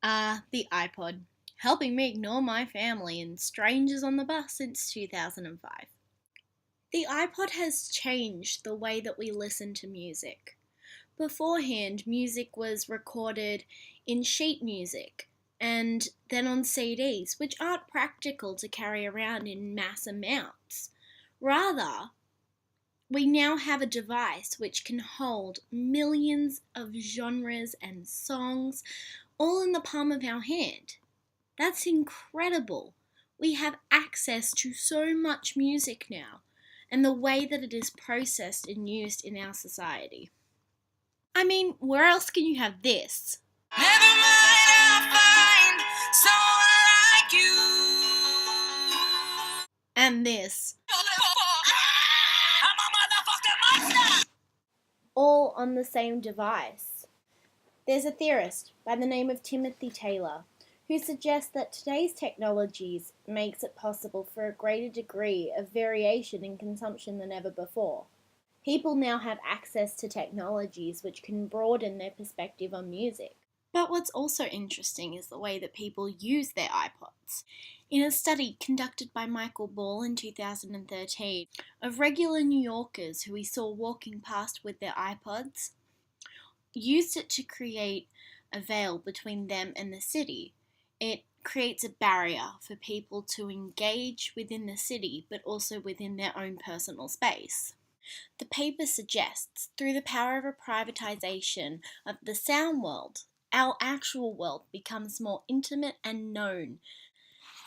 The iPod, helping me ignore my family and strangers on the bus since 2005. The iPod has changed the way that we listen to music. Beforehand, music was recorded in sheet music and then on CDs, which aren't practical to carry around in mass amounts. Rather, we now have a device which can hold millions of genres and songs all in the palm of our hand. That's incredible. We have access to so much music now, and the way that it is processed and used in our society. I mean, where else can you have this? Never mind, I'll find someone like you. And this. I'm a motherfucking monster! All on the same device. There's a theorist by the name of Timothy Taylor who suggests that today's technologies makes it possible for a greater degree of variation in consumption than ever before. People now have access to technologies which can broaden their perspective on music. But what's also interesting is the way that people use their iPods. In a study conducted by Michael Ball in 2013 of regular New Yorkers who we saw walking past with their iPods, used it to create a veil between them and the city. It creates a barrier for people to engage within the city but also within their own personal space. The paper suggests, through the power of a privatization of the sound world, our actual world becomes more intimate and known.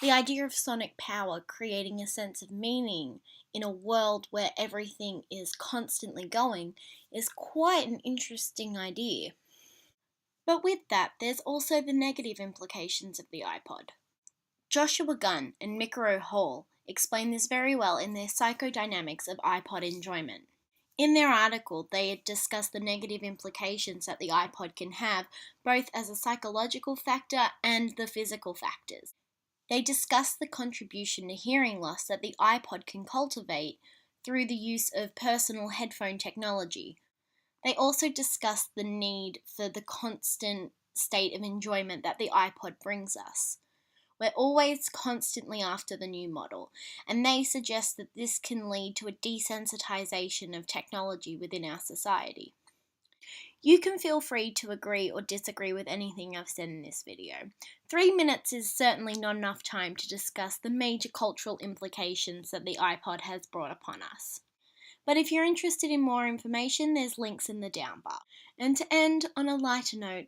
The idea of sonic power creating a sense of meaning in a world where everything is constantly going is quite an interesting idea. But with that, there's also the negative implications of the iPod. Joshua Gunn and Mikro Hall explain this very well in their Psychodynamics of iPod Enjoyment. In their article, they had discussed the negative implications that the iPod can have, both as a psychological factor and the physical factors. They discussed the contribution to hearing loss that the iPod can cultivate through the use of personal headphone technology. They also discussed the need for the constant state of enjoyment that the iPod brings us. We're always constantly after the new model, and they suggest that this can lead to a desensitization of technology within our society. You can feel free to agree or disagree with anything I've said in this video. 3 minutes is certainly not enough time to discuss the major cultural implications that the iPod has brought upon us. But if you're interested in more information, there's links in the down bar. And to end on a lighter note,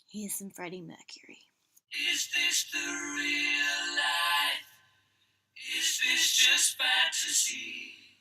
here's some Freddie Mercury. Is this the real life? Is this just fantasy?